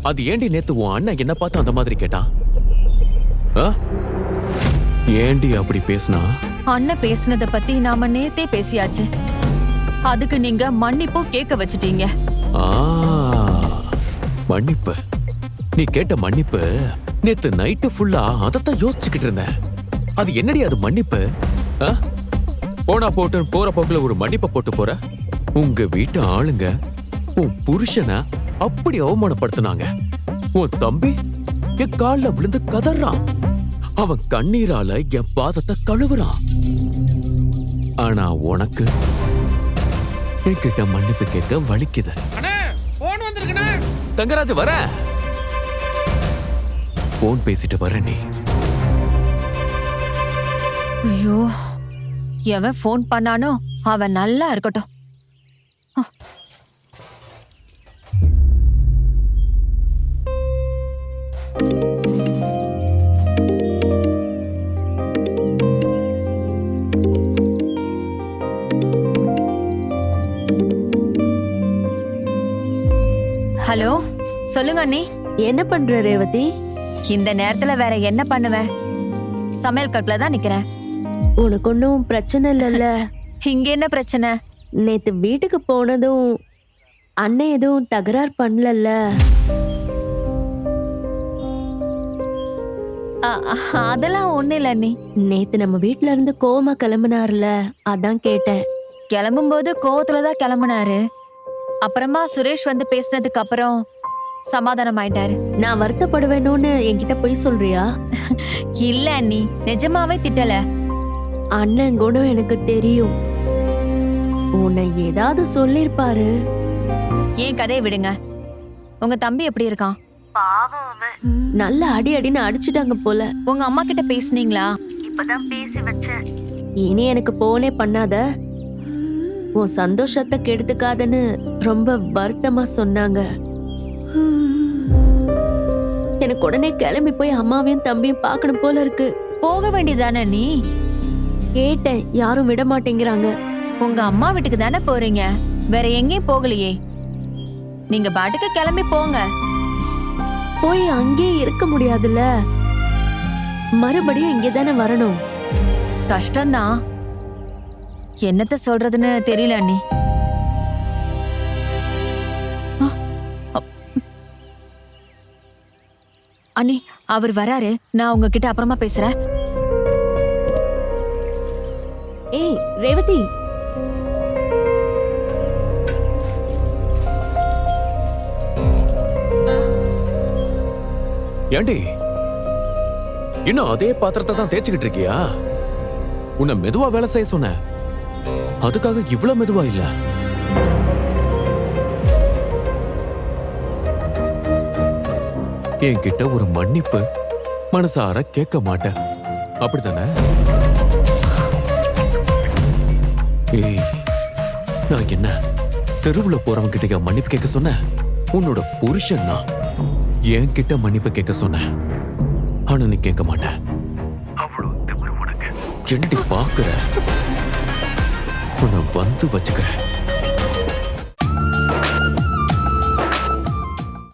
அது ஏண்டி நேத்து உன் அண்ணன் என்ன பார்த்து அந்த மாதிரி கேட்டான்? ஏண்டி அப்படி பேசினா? அண்ணன் பேசுனத பத்தி நாம நேத்தே பேசியாச்சு. அதுக்கு நீங்க மன்னிப்பு கேட்க வச்சிட்டீங்க. மன்னிப்பு? நீ கேட்ட மன்னிப்பு நேத்து நைட்டு ஃபுல்லா அதத்தான் யோசிச்சுக்கிட்டு இருந்தேன். அது என்னடி அது மன்னிப்பு? போனா போட்டு போற போக்குல ஒரு மன்னிப்பை போட்டு போற. உங்க வீட்டு ஆளுங்க உன் புருஷனை அப்படி அவமானப்படுத்தினாங்க. உன் தம்பி என் கால்ல விழுந்து கதறான். அவன் கண்ணீரால என் பாதத்தை கழுவுறான். ஆனா உனக்கு என்கிட்ட மன்னிப்பு கேட்க வலிக்குது. தங்கராஜ் வர போன் பேசிட்டு வர. நீ ஐயோ, எவன் போன் பண்ணானோ அவன் நல்லா இருக்கட்டும். ஹலோ, சொல்லுங்க அண்ணி. என்ன பண்ற ரேவதி? இந்த நேரத்துல வேற என்ன பண்ணுவேன்? சமையல் கட்டுல தான் நிக்கிறேன். உனக்கு ஒன்னும் பிரச்சனை இல்லல்ல? இங்க என்ன பிரச்சனை? நேத்து வீட்டுக்கு போனதும் அண்ணன் எதுவும் தகராறு பண்ணலல்ல? அதெல்லாம் ஒண்ணு இல்ல அண்ணி. நேத்து நம்ம வீட்ல இருந்து கோவமா கிளம்புனார்ல, அதான் கேட்டேன். கிளம்பும் போது கோவத்துலதான் கிளம்புனாரு. அப்புறமா சுரேஷ் வந்து பேசினதுக்கு அப்புறம் சமாதானம் ஆயிட்டாரு. நான் வருத்தப்படுவேணும்னு என்கிட்ட போய் சொல்றியா? இல்ல அண்ணி, நிஜமாவே திட்டல. அண்ணன் குணம் எனக்கு தெரியும். உன்னை ஏதாவது சொல்லிருப்பாரு. ஏன் கதையை விடுங்க. உங்க தம்பி எப்படி இருக்கான்? நல்ல அடி அடின்னு அடிச்சுட்டாங்க போல. உங்க அம்மா கிட்ட பேசுனீங்களா? இப்பதான் பேசி வச்சேன். இனி எனக்கு போனே பண்ணாத, உன் சந்தோஷத்தை கெடுத்துக்காதன்னு ரொம்ப வருத்தமா சொன்னாங்க. எனக்கு உடனே கிளம்பி போய் அம்மாவையும் தம்பியும் பார்க்கணும் போல இருக்கு. போக வேண்டியதானே நீ? கேட்டேன், யாரும் விட மாட்டேங்கிறாங்க. உங்க அம்மா வீட்டுக்கு தானே போறீங்க, வேற எங்கேயும் போகலையே. நீங்க பாட்டுக்கு கிளம்பி போங்க. போய் அங்கேயே இருக்க முடியாதுல்ல, மறுபடியும் இங்கே தானே வரணும். கஷ்டம்தான். என்னத்த சொல்றதுன்னு தெரியல அண்ணி. அண்ணி, அவர் வராரு. நான் உங்ககிட்ட அப்புறமா பேசுறேன். ஏய் ரேவதி, ஏண்டி இன்னும் அதே பாத்திரத்தை தான் தேய்ச்சிக்கிட்டு இருக்கியா? உன்னை மெதுவா வேலை செய்ய சொன்ன, அதுக்காக இவ்வளவு மெதுவா இல்ல. என்கிட்ட ஒரு மன்னிப்பு மனசார கேட்க மாட்டேன், அப்படித்தானே? ஏய், நான் என்ன தெருவுல போறவங்க கிட்ட மன்னிப்பு கேட்க சொன்ன? உன்னோட புருஷன் தான் என்கிட்ட மன்னிப்பு கேட்க சொன்ன. ஆனா நீ கேட்க மாட்டேன். என்னடி பாக்குற? உன்னை வந்து வச்சுக்கிற.